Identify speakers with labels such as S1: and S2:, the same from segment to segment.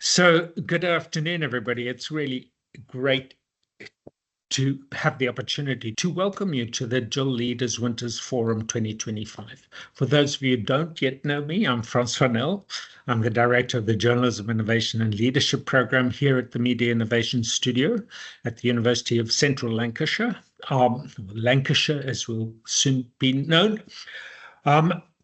S1: So good afternoon, everybody. It's really great to have the opportunity to welcome you to the JILeaders Winters Forum 2025. For those of you who don't yet know me, I'm François. I'm the director of the Journalism, Innovation and Leadership program here at the Media Innovation Studio at the University of Central Lancashire, Lancashire as will soon be known.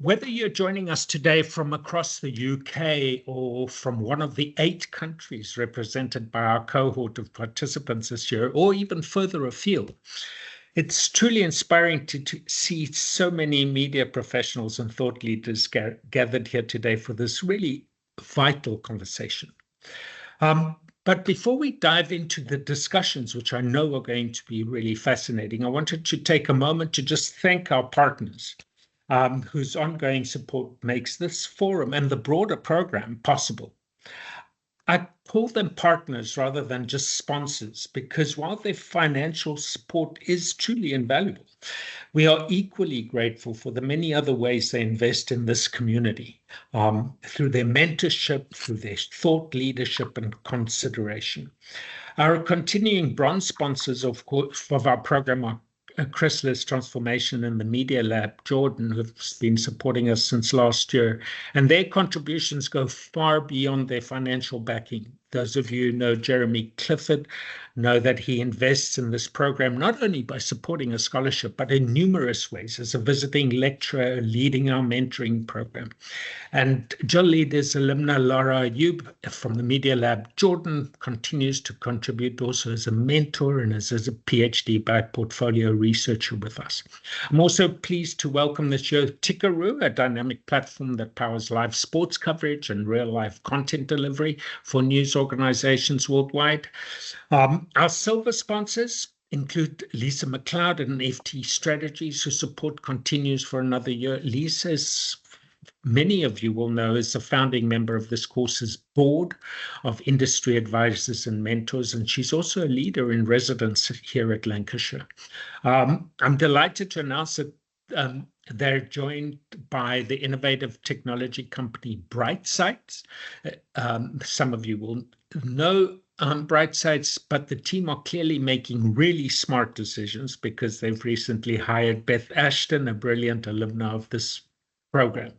S1: Whether you're joining us today from across the UK or from one of the 8 countries represented by our cohort of participants this year, or even further afield, it's truly inspiring to see so many media professionals and thought leaders gathered here today for this really vital conversation. But before we dive into the discussions, which I know are going to be really fascinating, I wanted to take a moment to just thank our partners, whose ongoing support makes this forum and the broader program possible. I call them partners rather than just sponsors, because while their financial support is truly invaluable, we are equally grateful for the many other ways they invest in this community, through their mentorship, through their thought leadership and consideration. Our continuing bronze sponsors, of course, of our program are Chrysalis Transformation and the Media Lab, Jordan, who've been supporting us since last year, and their contributions go far beyond their financial backing. Those of you who know Jeremy Clifford know that he invests in this program not only by supporting a scholarship, but in numerous ways as a visiting lecturer leading our mentoring program. And JILeaders alumna Lara Ayub from the Media Lab, Jordan, continues to contribute also as a mentor and as a PhD by portfolio researcher with us. I'm also pleased to welcome this year Tikaru, a dynamic platform that powers live sports coverage and real-life content delivery for news organizations worldwide. Our silver sponsors include Lisa McLeod and FT Strategies, whose support continues for another year. Lisa, as many of you will know, is a founding member of this course's board of industry advisors and mentors, and she's also a leader in residence here at Lancashire. I'm delighted to announce that they're joined by the innovative technology company Brightsight. Some of you will know Brightsight, but the team are clearly making really smart decisions because they've recently hired Beth Ashton, a brilliant alumna of this program.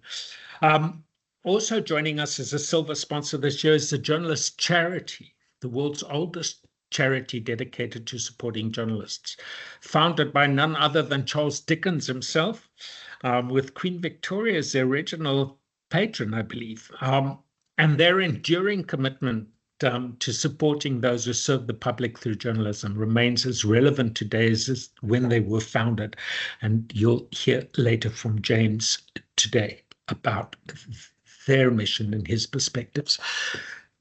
S1: Also joining us as a silver sponsor this year is the Journalist Charity, the world's oldest charity dedicated to supporting journalists, founded by none other than Charles Dickens himself, with Queen Victoria as the original patron, I believe. And their enduring commitment to supporting those who serve the public through journalism remains as relevant today as when they were founded. And you'll hear later from James today about their mission and his perspectives.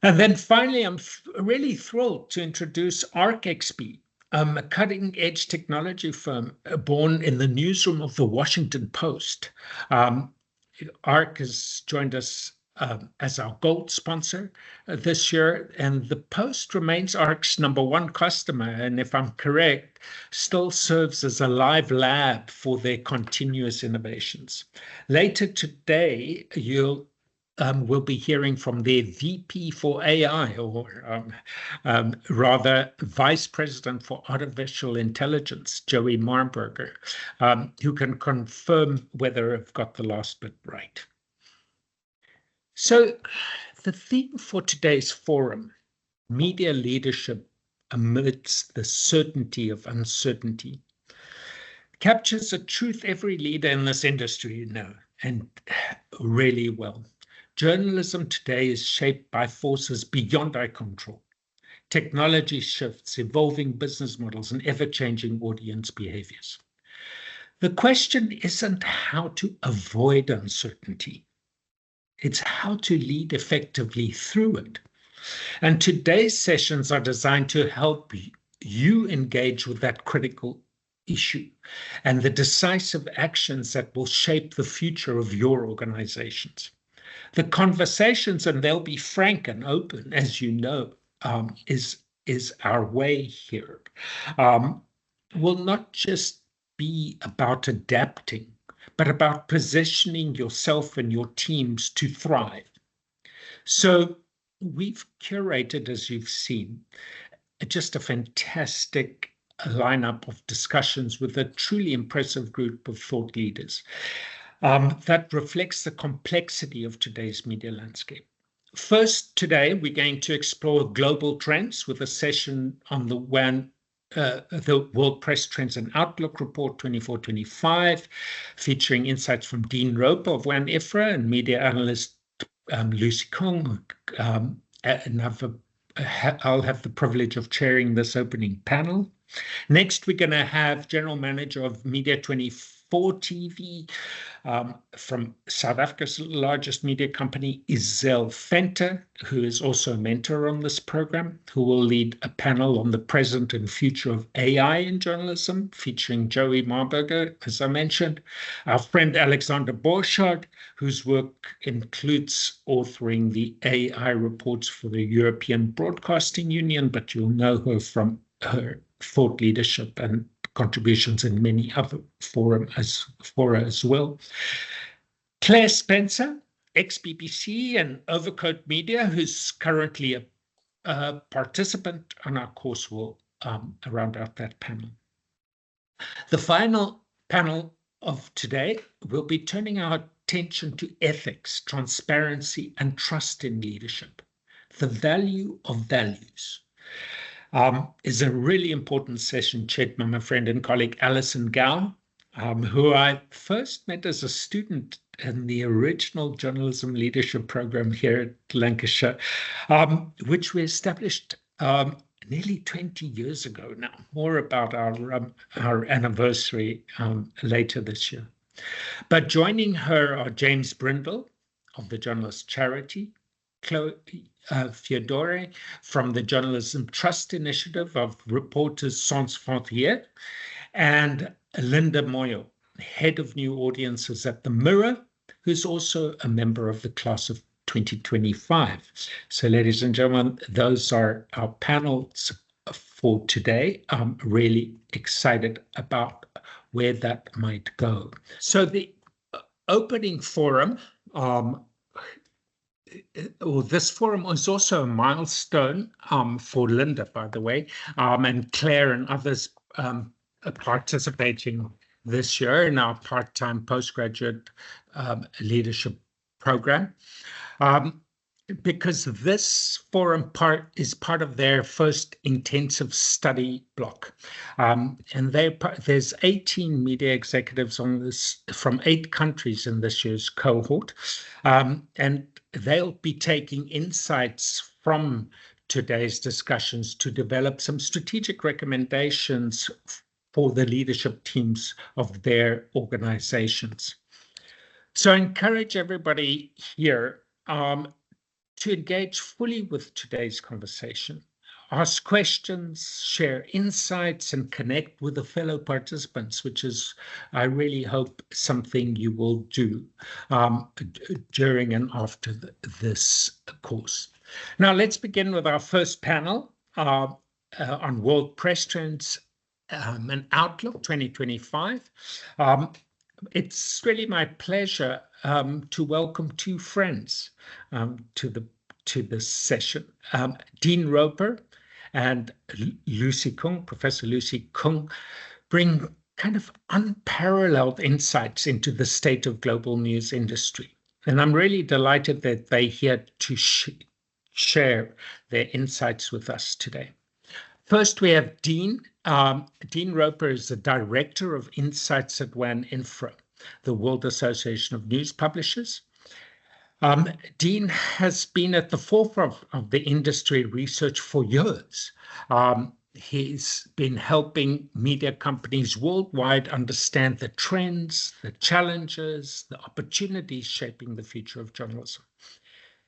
S1: And then finally, I'm really thrilled to introduce ArcXP, a cutting-edge technology firm born in the newsroom of the Washington Post. Arc has joined us as our gold sponsor this year, and the Post remains Arc's #1 customer, and if I'm correct, still serves as a live lab for their continuous innovations. Later today, we'll be hearing from their VP for AI, or rather Vice President for Artificial Intelligence, Joey Marburger, who can confirm whether I've got the last bit right. So the theme for today's forum, media leadership amidst the certainty of uncertainty, captures a truth every leader in this industry knows, and really well. Journalism today is shaped by forces beyond our control. Technology shifts, evolving business models, and ever-changing audience behaviors. The question isn't how to avoid uncertainty. It's how to lead effectively through it. And today's sessions are designed to help you engage with that critical issue and the decisive actions that will shape the future of your organizations. The conversations, and they'll be frank and open, as you know, is our way here, will not just be about adapting, but about positioning yourself and your teams to thrive. So we've curated, as you've seen, just a fantastic lineup of discussions with a truly impressive group of thought leaders that reflects the complexity of today's media landscape. First, today, we're going to explore global trends with a session on the World Press Trends and Outlook Report 24-25, featuring insights from Dean Roper of WAN-IFRA and media analyst Lucy Küng. And I'll have the privilege of chairing this opening panel. Next, we're going to have General Manager of Media 24 TV from South Africa's largest media company, Isel Venter, who is also a mentor on this program, who will lead a panel on the present and future of AI in journalism, featuring Joey Marburger, as I mentioned. Our friend Alexander Borchardt, whose work includes authoring the AI reports for the European Broadcasting Union, but you'll know her from her thought leadership and contributions in many other fora as well. Claire Spencer, ex-BBC and Overcoat Media, who's currently a participant on our course, will round out that panel. The final panel of today will be turning our attention to ethics, transparency, and trust in leadership, the value of values. Is a really important session chaired by my friend and colleague Alison Gow, who I first met as a student in the original journalism leadership program here at Lancashire, which we established nearly 20 years ago now. More about our anniversary later this year. But joining her are James Brindle of the Journalist Charity, Chloe Fiodore from the Journalism Trust Initiative of Reporters Sans Frontières, and Linda Moyo, Head of New Audiences at the Mirror, who's also a member of the class of 2025. So, ladies and gentlemen, those are our panels for today. I'm really excited about where that might go. So the opening forum, this forum is also a milestone for Linda, by the way, and Claire and others participating this year in our part-time postgraduate leadership program, because this forum is part of their first intensive study block. And there's 18 media executives on this from 8 countries in this year's cohort, and they'll be taking insights from today's discussions to develop some strategic recommendations for the leadership teams of their organizations. So I encourage everybody here to engage fully with today's conversation, ask questions, share insights, and connect with the fellow participants, which is, I really hope, something you will do during and after this course. Now, let's begin with our first panel on World Press Trends and Outlook 2025. It's really my pleasure to welcome 2 friends to this session. Dean Roper and Lucy Küng, Professor Lucy Küng, bring kind of unparalleled insights into the state of global news industry. And I'm really delighted that they're here to share their insights with us today. First, we have Dean. Dean Roper is the Director of Insights at WAN-IFRA, the World Association of News Publishers. Dean has been at the forefront of the industry research for years. He's been helping media companies worldwide understand the trends, the challenges, the opportunities shaping the future of journalism.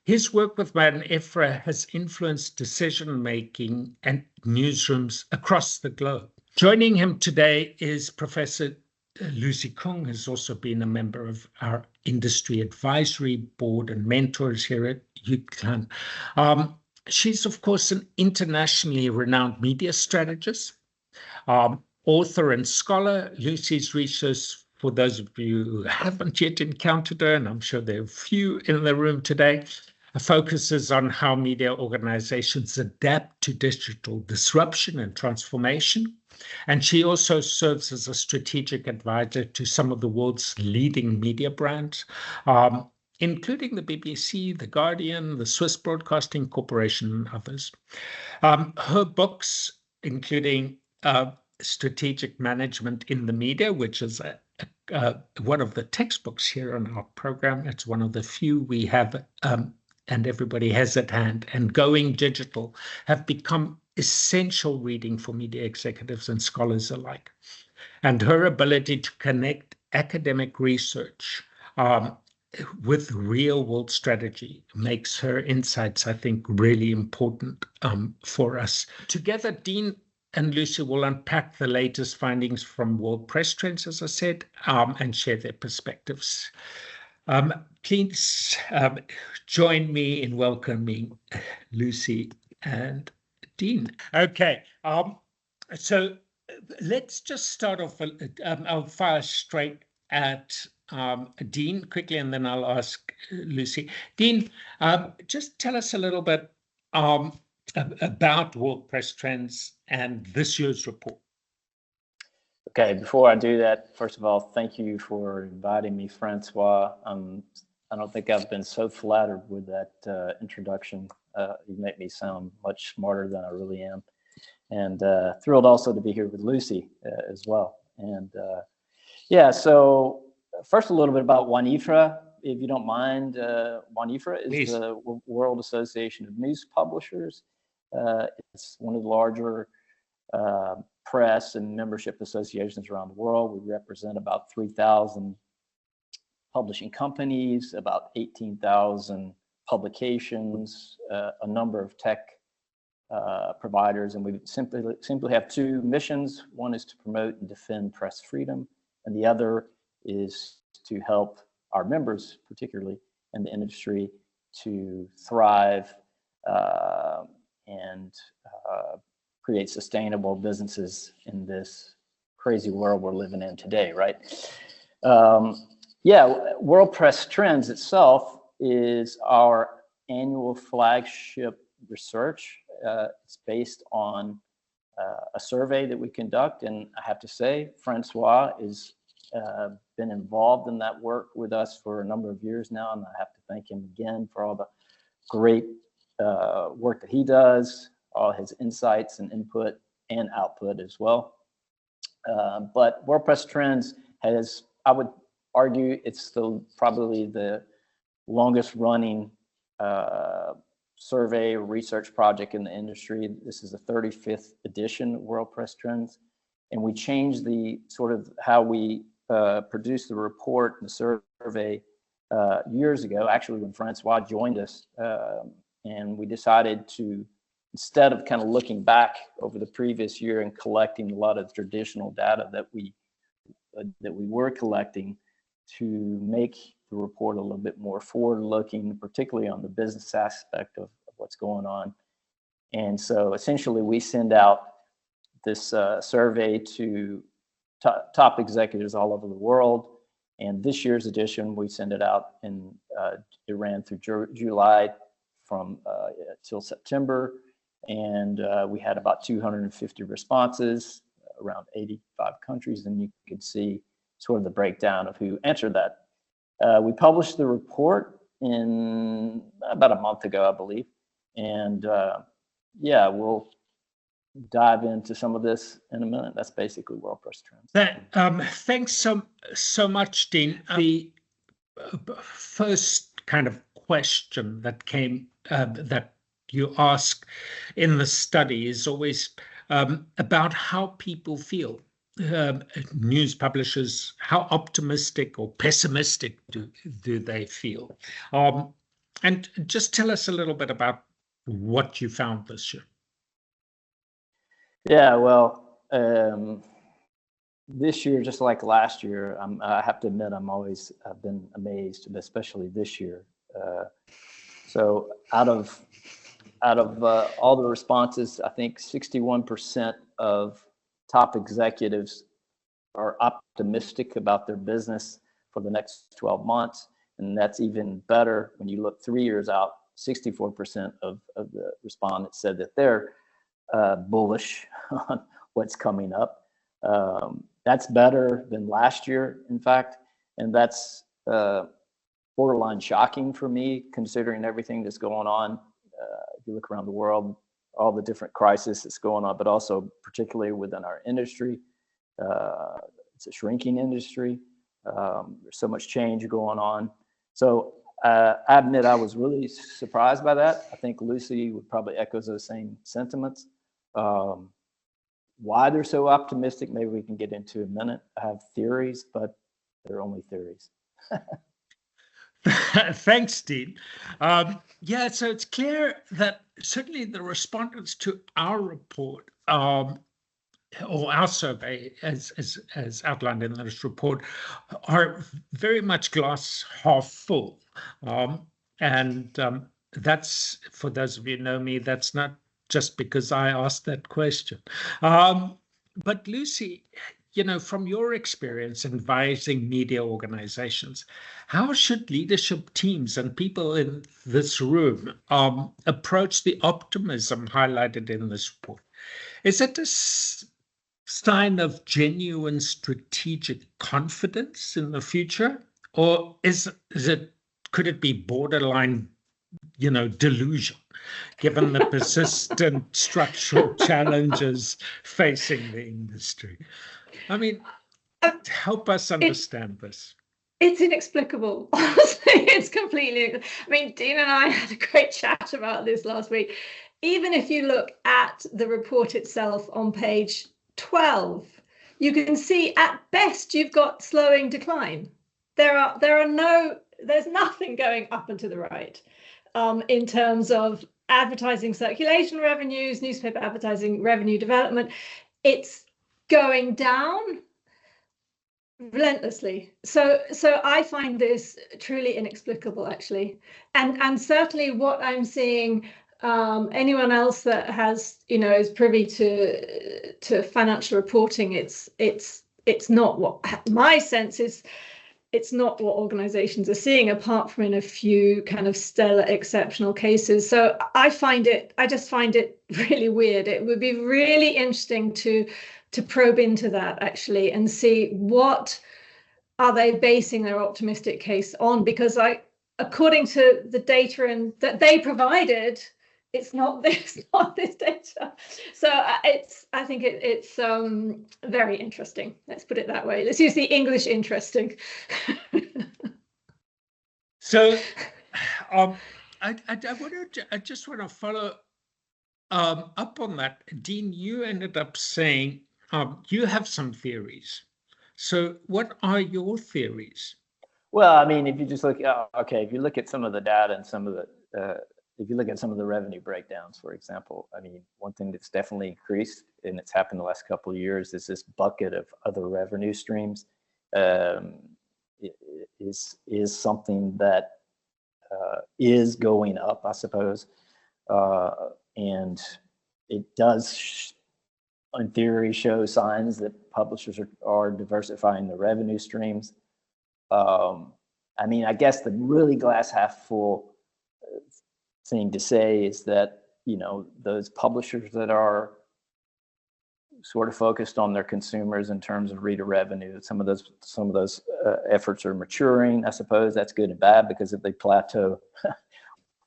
S1: His work with WAN-IFRA has influenced decision-making and newsrooms across the globe. Joining him today is Professor Lucy Küng, who's also been a member of our industry advisory board and mentors here at UCLan. She's, of course, an internationally renowned media strategist, author and scholar. Lucy's research, for those of you who haven't yet encountered her, and I'm sure there are a few in the room today, focuses on how media organizations adapt to digital disruption and transformation. And she also serves as a strategic advisor to some of the world's leading media brands, including the BBC, The Guardian, the Swiss Broadcasting Corporation, and others. Her books, including Strategic Management in the Media, which is one of the textbooks here on our program. It's one of the few we have and everybody has at hand, and Going Digital, have become essential reading for media executives and scholars alike. And her ability to connect academic research with real-world strategy makes her insights, I think, really important for us. Together, Dean and Lucy will unpack the latest findings from World Press Trends, as I said, and share their perspectives. Please join me in welcoming Lucy and Dean. Okay, so let's just start off. I'll fire straight at Dean quickly, and then I'll ask Lucy. Dean, just tell us a little bit about World Press Trends and this year's report.
S2: Okay, before I do that, first of all, thank you for inviting me, François. I don't think I've been so flattered with that introduction. You make me sound much smarter than I really am. And thrilled also to be here with Lucy as well. And yeah, so first a little bit about WAN-IFRA, if you don't mind. WAN-IFRA is
S1: Please.
S2: The World Association of News Publishers. It's one of the larger press and membership associations around the world. We represent about 3,000 publishing companies, about 18,000 publications, a number of tech providers, and we simply have two missions. One is to promote and defend press freedom, and the other is to help our members, particularly in the industry, to thrive and create sustainable businesses in this crazy world we're living in today, right? Yeah, World Press Trends itself is our annual flagship research. It's based on a survey that we conduct, and I have to say, François has been involved in that work with us for a number of years now, and I have to thank him again for all the great work that he does, all his insights and input and output as well. But World Press Trends has, I would argue, it's probably the longest running survey or research project in the industry. This is the 35th edition of World Press Trends, and we changed the sort of how we produce the report and the survey years ago, actually when François joined us, and we decided to, instead of kind of looking back over the previous year and collecting a lot of traditional data that we were collecting, to make the report a little bit more forward-looking, particularly on the business aspect of what's going on. And so essentially we send out this survey to top executives all over the world. And this year's edition, we send it out, and it ran through July from till September. And we had about 250 responses, around 85 countries, and you could see sort of the breakdown of who answered that. We published the report in about a month ago, I believe. And yeah, we'll dive into some of this in a minute. That's basically World Press Trends.
S1: Thanks so much, Dean. The first kind of question that came that you ask in the study is always about how people feel. News publishers, how optimistic or pessimistic do they feel? And just tell us a little bit about what you found this year.
S2: Yeah, well, this year, just like last year, I have to admit, I've been amazed, especially this year. So out of all the responses, I think 61% of top executives are optimistic about their business for the next 12 months. And that's even better when you look 3 years out 64% of the respondents said that they're bullish on what's coming up. That's better than last year, in fact, and that's borderline shocking for me, considering everything that's going on. If you look around the world, all the different crises that's going on, but also particularly within our industry. It's a shrinking industry. There's so much change going on. So I admit I was really surprised by that. I think Lucy would probably echo those same sentiments. Why they're so optimistic, maybe we can get into in a minute. I have theories, but they're only theories.
S1: Thanks, Dean. Yeah, so it's clear that certainly the respondents to our report, or our survey, as outlined in this report, are very much glass half full. That's, for those of you who know me, that's not just because I asked that question. But Lucy, you know, from your experience advising media organizations, how should leadership teams and people in this room approach the optimism highlighted in this report? Is it a sign of genuine strategic confidence in the future, or could it be borderline, you know, delusion, given the persistent structural challenges facing the industry? I mean, help us understand this.
S3: It's inexplicable. Honestly, it's completely. I mean, Dean and I had a great chat about this last week. Even if you look at the report itself on page 12, you can see at best you've got slowing decline. There's nothing going up and to the right in terms of advertising circulation revenues, newspaper advertising revenue development. It's going down relentlessly. So I find this truly inexplicable, actually, and certainly what I'm seeing. Anyone else that has, you know, is privy to financial reporting, it's not what my sense is. It's not what organizations are seeing, apart from in a few kind of stellar exceptional cases. So I just find it really weird. It would be really interesting to probe into that, actually, and see what are they basing their optimistic case on, because according to the data that they provided, it's not this data. So I think it's very interesting. Let's put it that way. Let's use the English interesting.
S1: So I just want to follow up on that. Dean, you ended up saying you have some theories. So what are your theories?
S2: Well, I mean, if you just look, if you look at some of the data and some of the if you look at some of the revenue breakdowns, for example, I mean, one thing that's definitely increased, and it's happened the last couple of years, is this bucket of other revenue streams. Is something that is going up, I suppose, and it does, in theory, show signs that publishers are diversifying their revenue streams. I mean, I guess the really glass half full thing to say is that, you know, those publishers that are sort of focused on their consumers in terms of reader revenue, some of those efforts are maturing. I suppose that's good and bad, because if they plateau,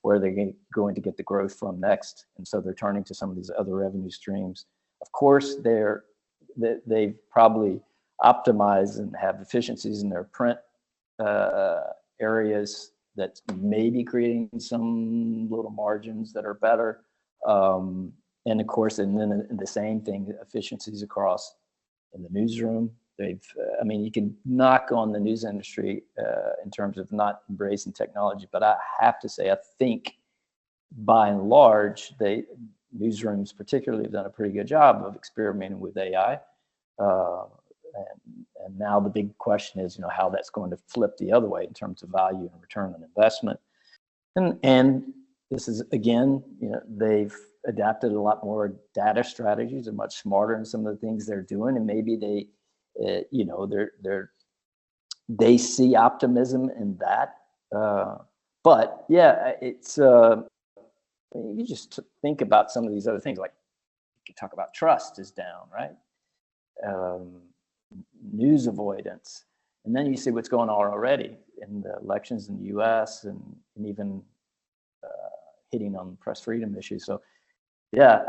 S2: where are they going to get the growth from next? And so they're turning to some of these other revenue streams. Of course, they've probably optimized and have efficiencies in their print areas that may be creating some little margins that are better. And of course, and then the same thing, efficiencies across in the newsroom. I mean, you can knock on the news industry in terms of not embracing technology, but I have to say, I think by and large, newsrooms particularly have done a pretty good job of experimenting with AI. And now the big question is, you know, how that's going to flip the other way in terms of value and return on investment. And this is, again, you know, they've adapted a lot more data strategies, are much smarter in some of the things they're doing, and maybe they, you know, they see optimism in that. But yeah, it's you just think about some of these other things, like you can talk about trust is down, right? News avoidance. And then you see what's going on already in the elections in the US and even hitting on press freedom issues. So yeah,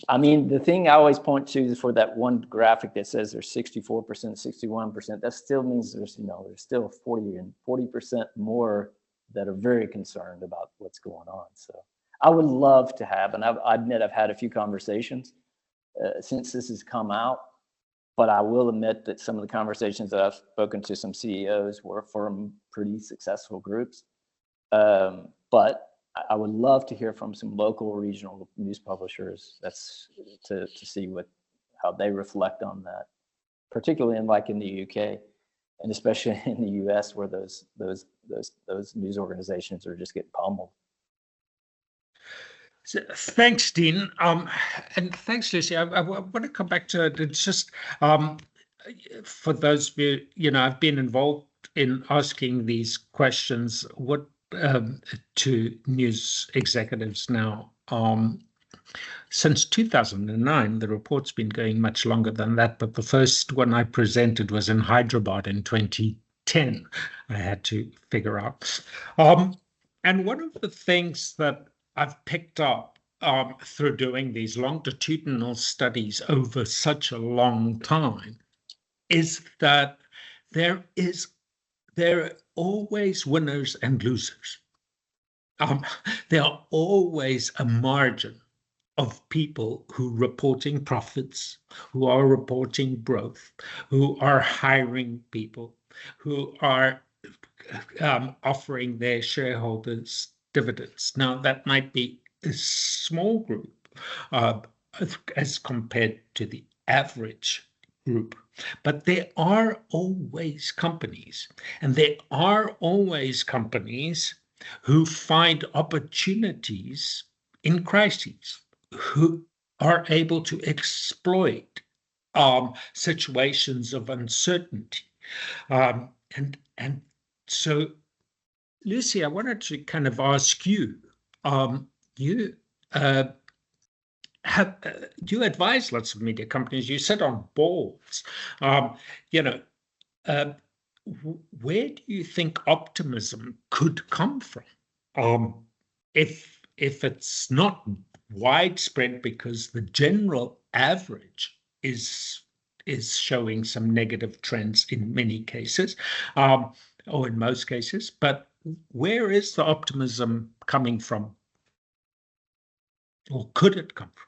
S2: I mean, the thing I always point to is for that one graphic that says there's 64%, 61%, that still means there's, there's still 40% more that are very concerned about what's going on. So I would love to have, and I admit I've had a few conversations since this has come out, but I will admit that some of the conversations that I've spoken to some CEOs were from pretty successful groups. But I would love to hear from some local regional news publishers. That's to see how they reflect on that, particularly in the UK, and especially in the US, where those news organizations are just getting pummeled.
S1: So, thanks, Dean, and thanks, Lucy. I want to come back to it. It's just for those of you, I've been involved in asking these questions. What to news executives now. Since 2009, the report's been going much longer than that, but the first one I presented was in Hyderabad in 2010. I had to figure out. And one of the things that I've picked up through doing these longitudinal studies over such a long time is that there are always winners and losers. There are always a margin of people who are reporting profits, who are reporting growth, who are hiring people, who are offering their shareholders dividends. Now, that might be a small group as compared to the average group, but there are always companies, and there are always companies who find opportunities in crises, who are able to exploit situations of uncertainty. And so, Lucy, I wanted to kind of ask you, you advise lots of media companies, you sit on boards, where do you think optimism could come from? If it's not widespread because the general average is showing some negative trends in many cases, or in most cases, but where is the optimism coming from? Or could it come from?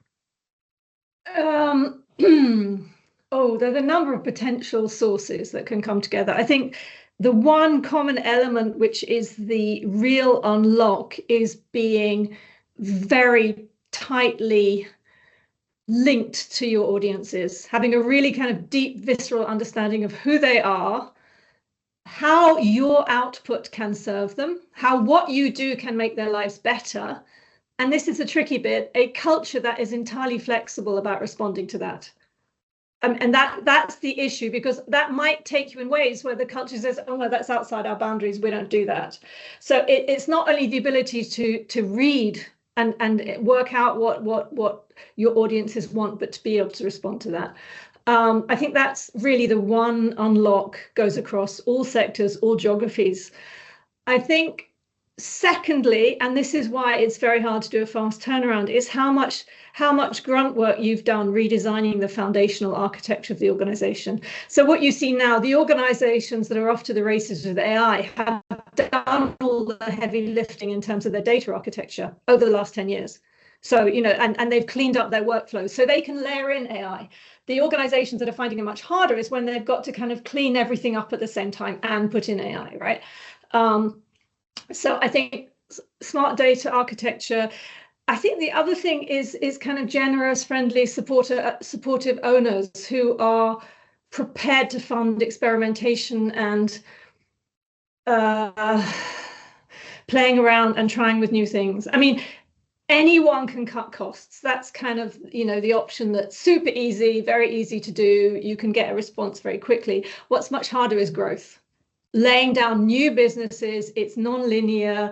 S3: There's a number of potential sources that can come together. I think the one common element, which is the real unlock, is being very tightly linked to your audiences, having a really kind of deep, visceral understanding of who they are, how your output can serve them, how what you do can make their lives better. And this is a tricky bit, a culture that is entirely flexible about responding to that. And that's the issue, because that might take you in ways where the culture says, oh, no, that's outside our boundaries, we don't do that. So it's not only the ability to read and work out what your audiences want, but to be able to respond to that. I think that's really the one unlock, goes across all sectors, all geographies. I think secondly, and this is why it's very hard to do a fast turnaround, is how much grunt work you've done redesigning the foundational architecture of the organization. So what you see now, the organizations that are off to the races with AI have done all the heavy lifting in terms of their data architecture over the last 10 years. So, and they've cleaned up their workflows so they can layer in AI. The organizations that are finding it much harder is when they've got to kind of clean everything up at the same time and put in AI, right? So I think smart data architecture. I think the other thing is kind of generous, friendly, supportive owners who are prepared to fund experimentation and playing around and trying with new things. I mean, anyone can cut costs. That's kind of, the option that's super easy, very easy to do. You can get a response very quickly. What's much harder is growth. Laying down new businesses, it's non-linear.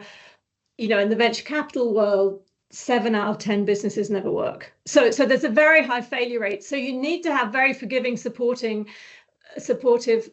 S3: in the venture capital world, 7 out of 10 businesses never work. So there's a very high failure rate. So you need to have very forgiving, supportive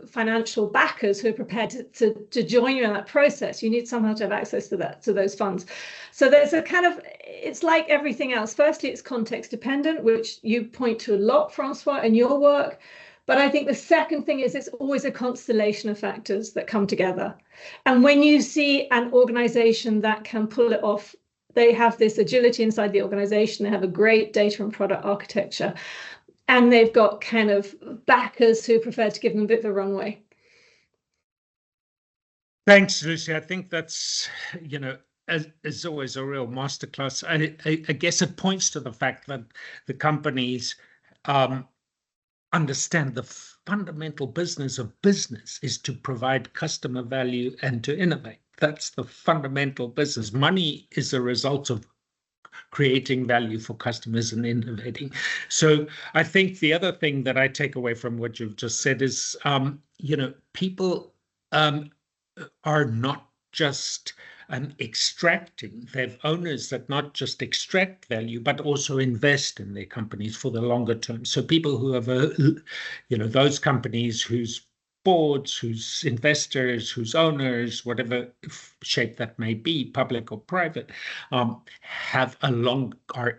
S3: financial backers who are prepared to join you in that process. You need somehow to have access to those funds. So there's a kind of, it's like everything else. Firstly, it's context dependent, which you point to a lot, François, in your work. But I think the second thing is it's always a constellation of factors that come together. And when you see an organization that can pull it off, they have this agility inside the organization, they have a great data and product architecture, and they've got kind of backers who prefer to give them a bit of a runway.
S1: Thanks, Lucy. I think that's, as always, a real masterclass. I guess it points to the fact that the companies understand the fundamental business of business is to provide customer value and to innovate. That's the fundamental business. Money is a result of creating value for customers and innovating. So I think the other thing that I take away from what you've just said is, people are not just extracting. They have owners that not just extract value, but also invest in their companies for the longer term. So people who have, those companies whose boards, whose investors, whose owners, whatever shape that may be, public or private, are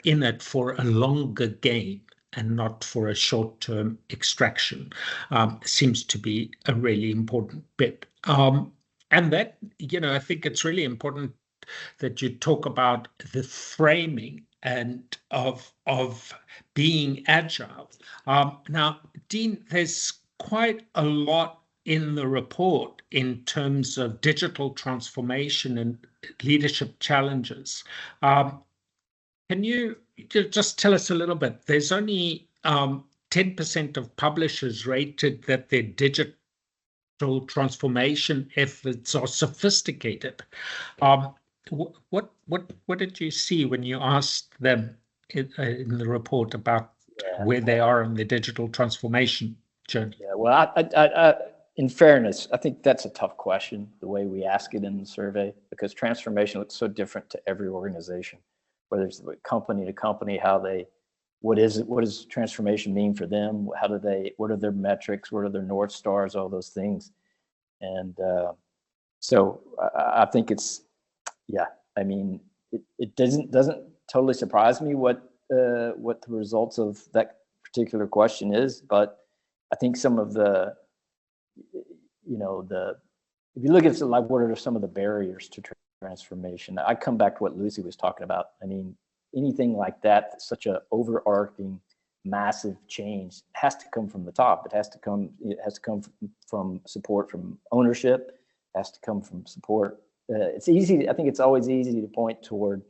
S1: in it for a longer game and not for a short-term extraction, seems to be a really important bit. And that, I think it's really important that you talk about the framing and of being agile. Now, Dean, there's quite a lot in the report in terms of digital transformation and leadership challenges. Can you just tell us a little bit? There's only 10% of publishers rated that their digital transformation efforts are sophisticated. What did you see when you asked them in the report about where they are in the digital transformation journey?
S2: Yeah, well, I, in fairness, I think that's a tough question, the way we ask it in the survey, because transformation looks so different to every organization, whether it's company to company, what does transformation mean for them? What are their metrics? What are their North Stars? All those things. And so I think it's, it doesn't totally surprise me what the results of that particular question is, but I think some of the, if you look at what are some of the barriers to transformation, I come back to what Lucy was talking about. I mean, anything like that, such a overarching, massive change, has to come from the top. It has to come from support from ownership. It has to come from support. It's easy. I think it's always easy to point toward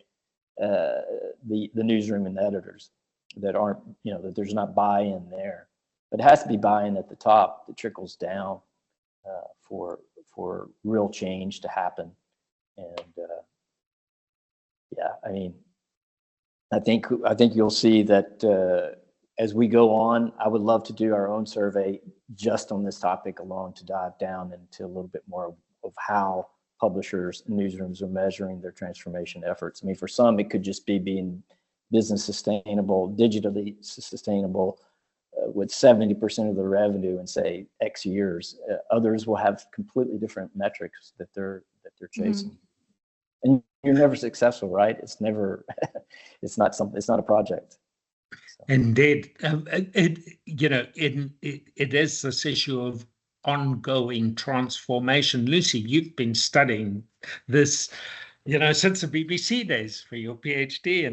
S2: the newsroom and the editors that aren't, that there's not buy-in there. But it has to be buy-in at the top that trickles down for real change to happen. And I think you'll see that as we go on. I would love to do our own survey just on this topic alone, to dive down into a little bit more of how publishers and newsrooms are measuring their transformation efforts. I mean, for some, it could just be being business sustainable, digitally sustainable, with 70% of the revenue in, say, X years. Others will have completely different metrics that they're chasing. Mm-hmm. And you're never successful, right? It's never, it's not a project. So.
S1: Indeed. It is this issue of ongoing transformation. Lucy, you've been studying this, since the BBC days for your PhD,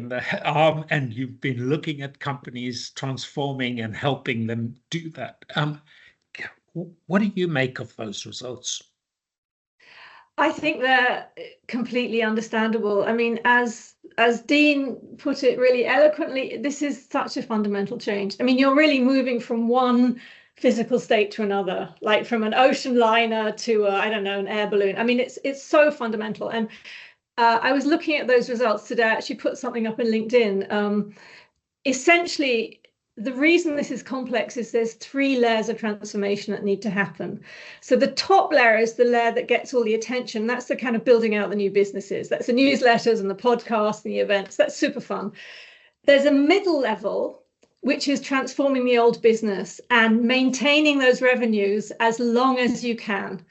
S1: and you've been looking at companies transforming and helping them do that. What do you make of those results?
S3: I think they're completely understandable. I mean, as Dean put it really eloquently, this is such a fundamental change. I mean, you're really moving from one physical state to another, like from an ocean liner to an air balloon. I mean, it's so fundamental. And I was looking at those results today. I actually put something up in LinkedIn. Essentially, the reason this is complex is there's 3 layers of transformation that need to happen. So the top layer is the layer that gets all the attention. That's the kind of building out the new businesses. That's the newsletters and the podcasts and the events. That's super fun. There's a middle level, which is transforming the old business and maintaining those revenues as long as you can.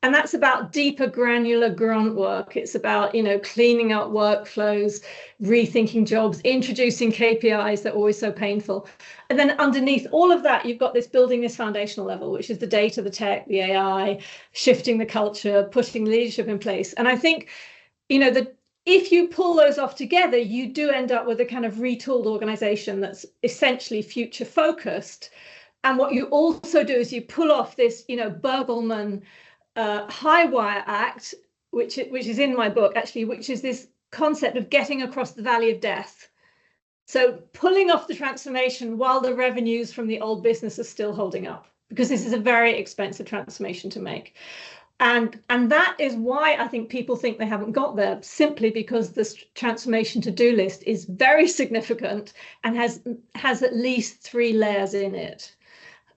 S3: And that's about deeper granular grunt work. It's about, cleaning up workflows, rethinking jobs, introducing KPIs that are always so painful. And then underneath all of that, you've got building this foundational level, which is the data, the tech, the AI, shifting the culture, putting leadership in place. And I think, if you pull those off together, you do end up with a kind of retooled organization that's essentially future focused. And what you also do is you pull off this, Bergelman high wire act, which is in my book, actually, which is this concept of getting across the valley of death. So pulling off the transformation while the revenues from the old business are still holding up, because this is a very expensive transformation to make. And that is why I think people think they haven't got there, simply because this transformation to-do list is very significant and has at least 3 layers in it.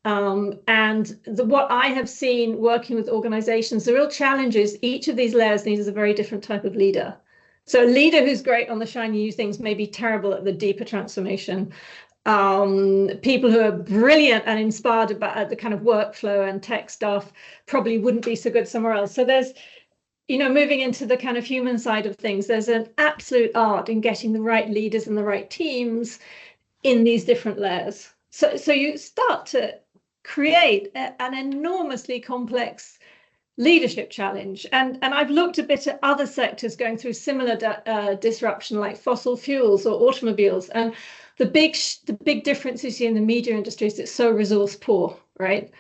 S3: What I have seen working with organizations, the real challenge is each of these layers needs a very different type of leader. So a leader who's great on the shiny new things may be terrible at the deeper transformation. People who are brilliant and inspired about the kind of workflow and tech stuff probably wouldn't be so good somewhere else. So there's, moving into the kind of human side of things, there's an absolute art in getting the right leaders and the right teams in these different layers. So you start to create an enormously complex leadership challenge. And I've looked a bit at other sectors going through similar disruption, like fossil fuels or automobiles. And the big difference you see in the media industry is it's so resource poor, right?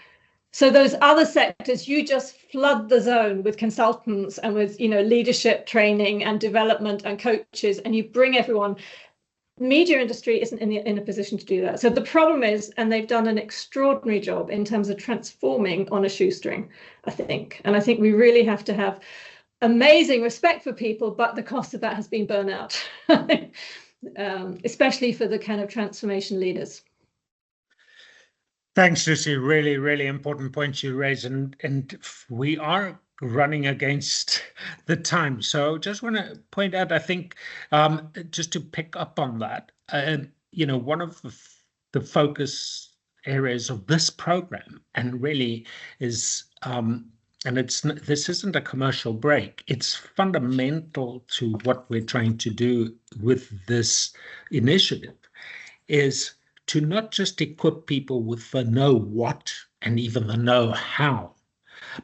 S3: So those other sectors, you just flood the zone with consultants and with, leadership training and development and coaches, and you bring everyone. Media industry isn't in a position to do that. So the problem is, and they've done an extraordinary job in terms of transforming on a shoestring, I think. And I think we really have to have amazing respect for people, but the cost of that has been burnout, especially for the kind of transformation leaders.
S1: Thanks, Lucy. Really, really important points you raise, and we are running against the time. So just want to point out, I think, just to pick up on that, one of the focus areas of this program, and really is, this isn't a commercial break, it's fundamental to what we're trying to do with this initiative, is to not just equip people with the know what and even the know how,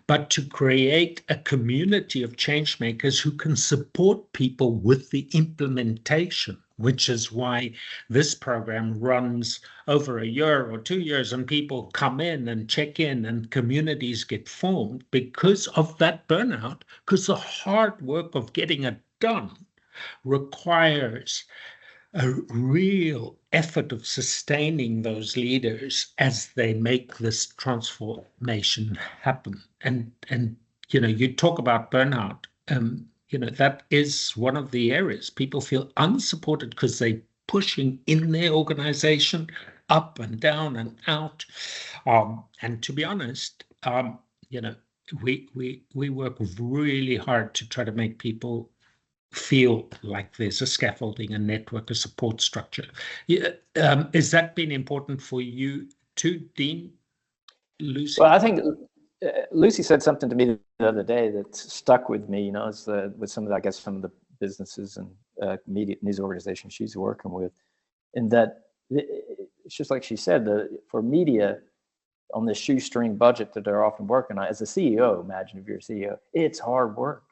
S1: but to create a community of change makers who can support people with the implementation, which is why this program runs over a year or 2 years, and people come in and check in and communities get formed because of that burnout, because the hard work of getting it done requires a real effort of sustaining those leaders as they make this transformation happen. And you talk about burnout. That is one of the areas people feel unsupported because they're pushing in their organization up and down and out. And to be honest, we work really hard to try to make people feel like there's a scaffolding, a network, a support structure. Has that been important for you too, Dean? Lucy?
S2: Well, I think Lucy said something to me the other day that stuck with me, with some of the businesses and media news organizations she's working with, and that it's just like she said, for media on the shoestring budget that they're often working on, as a CEO, imagine if you're a CEO, it's hard work.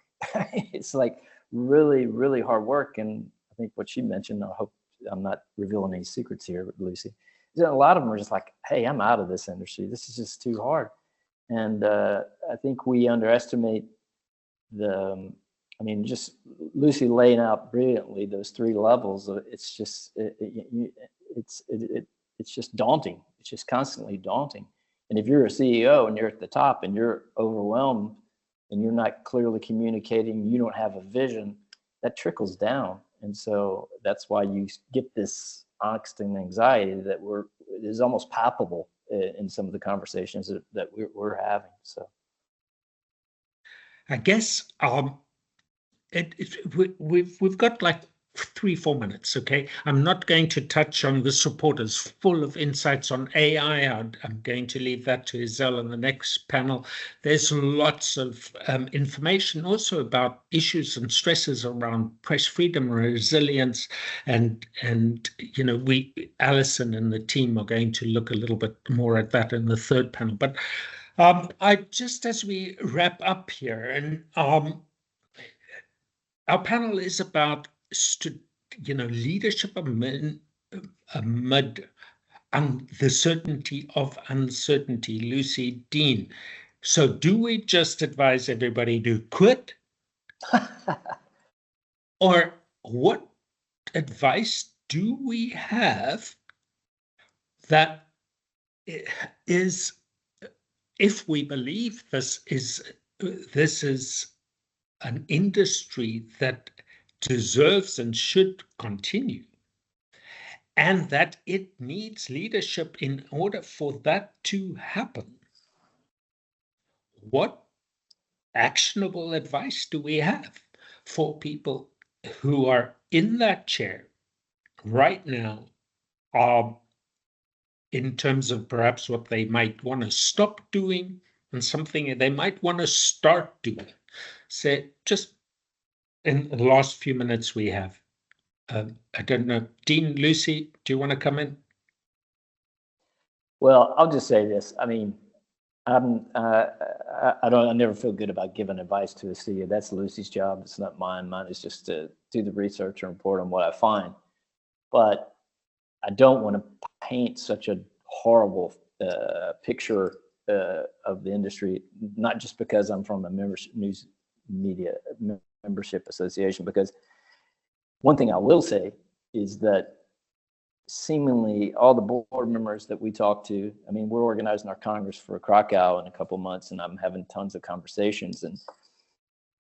S2: It's like really, really hard work. And I think what she mentioned, I hope I'm not revealing any secrets here, Lucy, is that a lot of them are just like, hey, I'm out of this industry. This is just too hard. And I think we underestimate just Lucy laying out brilliantly those 3 levels. It's just daunting. It's just constantly daunting. And if you're a CEO and you're at the top and you're overwhelmed and you're not clearly communicating, you don't have a vision, that trickles down. And so that's why you get this angst and anxiety that we're is almost palpable in some of the conversations that we're having. So
S1: I guess we've got like 3-4 minutes. Okay, I'm not going to touch on this report is full of insights on AI. I'm going to leave that to Isel in the next panel. There's lots of information also about issues and stresses around press freedom, resilience, and you know, Alison and the team are going to look a little bit more at that in the third panel. But I just, as we wrap up here, and our panel is about leadership amid the certainty of uncertainty. Lucy, Dean. So do we just advise everybody to quit? Or what advice do we have that is, if we believe this is an industry that deserves and should continue, and that it needs leadership in order for that to happen, what actionable advice do we have for people who are in that chair right now, in terms of perhaps what they might want to stop doing and something they might want to start doing? So just in the last few minutes we have, I don't know, Dean, Lucy, do you want to come in?
S2: Well, I'll just say this. I mean, I never feel good about giving advice to a CEO. That's Lucy's job. It's not mine. Mine is just to do the research and report on what I find. But I don't want to paint such a horrible picture of the industry, not just because I'm from a news media membership association, because one thing I will say is that seemingly all the board members that we talk to, I mean, we're organizing our Congress for Krakow in a couple of months, and I'm having tons of conversations. And,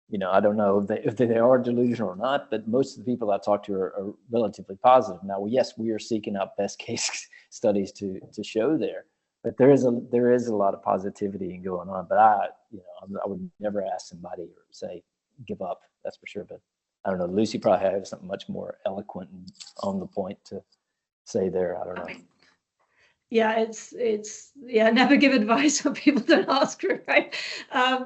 S2: you know, I don't know if they are delusional or not, but most of the people I talk to are relatively positive. Now, yes, we are seeking out best case studies to show there, but there is a lot of positivity going on. But I would never ask somebody or say, give up, that's for sure. But I don't know, Lucy probably has something much more eloquent and on the point to say there. I don't know.
S3: Yeah, it's never give advice when people don't ask for it, right?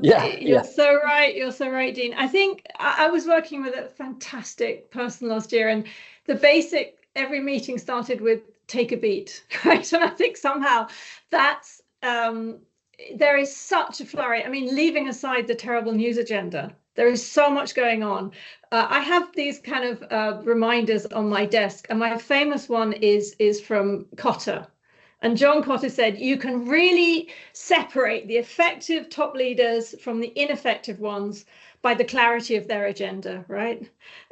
S3: You're so right, Dean. I think I was working with a fantastic person last year, and the basic every meeting started with take a beat, right? And I think somehow that's there is such a flurry. I mean, leaving aside the terrible news agenda, there is so much going on. I have these kind of reminders on my desk, and my famous one is from Kotter. And John Kotter said, you can really separate the effective top leaders from the ineffective ones by the clarity of their agenda, right?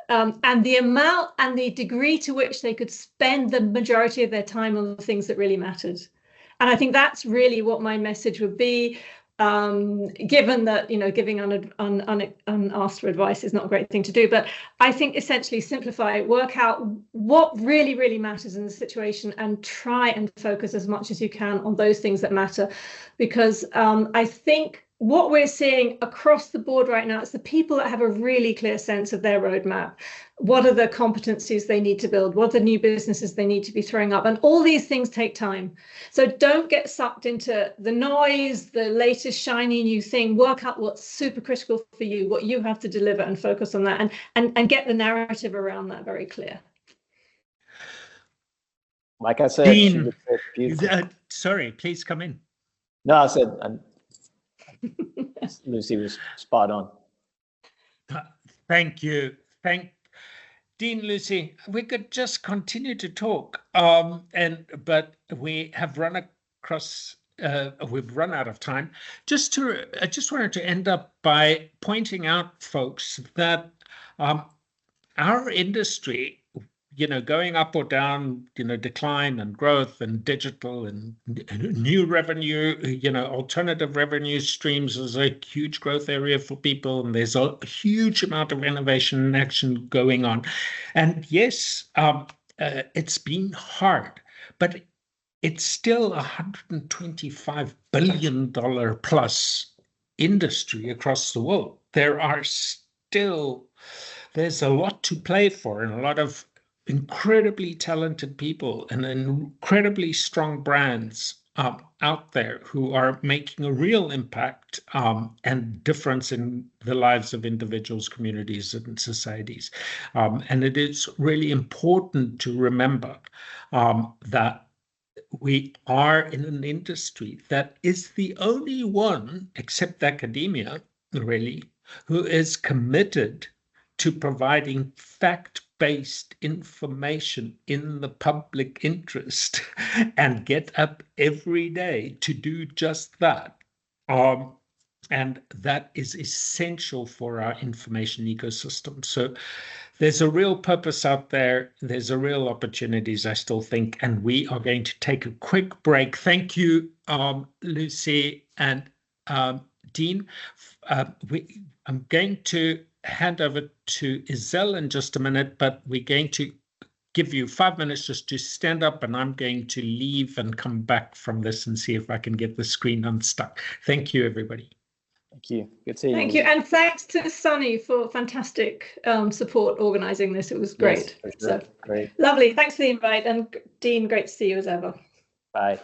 S3: And the amount and the degree to which they could spend the majority of their time on the things that really mattered. And I think that's really what my message would be. Given that, you know, giving unasked for advice is not a great thing to do, but I think essentially simplify, work out what really, really matters in the situation and try and focus as much as you can on those things that matter. Because I think what we're seeing across the board right now is the people that have a really clear sense of their roadmap. What are the competencies they need to build? What are the new businesses they need to be throwing up? And all these things take time. So don't get sucked into the noise, the latest shiny new thing. Work out what's super critical for you, what you have to deliver, and focus on that, and get the narrative around that very clear.
S2: Like I said,
S1: Dean, sorry, please come in.
S2: No, I said Lucy was spot on.
S1: Thank you. Dean, Lucy, we could just continue to talk, but we have run across. We've run out of time. I just wanted to end up by pointing out, folks, that our industry, you know, going up or down, you know, decline and growth and digital and new revenue, you know, alternative revenue streams is a huge growth area for people. And there's a huge amount of innovation and action going on. And yes, it's been hard, but it's still a $125 billion plus industry across the world. There's a lot to play for, and a lot of incredibly talented people and incredibly strong brands out there who are making a real impact and difference in the lives of individuals, communities, and societies. And it is really important to remember that we are in an industry that is the only one, except academia, really, who is committed to providing fact-based information in the public interest and get up every day to do just that. And that is essential for our information ecosystem. So there's a real purpose out there. There's a real opportunities, I still think, and we are going to take a quick break. Thank you, Lucy and Dean. I'm going to hand over to Isel in just a minute, but we're going to give you 5 minutes just to stand up, and I'm going to leave and come back from this and see if I can get the screen unstuck. Thank you, everybody.
S2: Thank you. Good seeing you.
S3: Thank you. And thanks to Sunny for fantastic support organizing this. It was great.
S2: Yes, for sure.
S3: So,
S2: great.
S3: Lovely. Thanks for the invite. And Dean, great to see you as ever.
S2: Bye.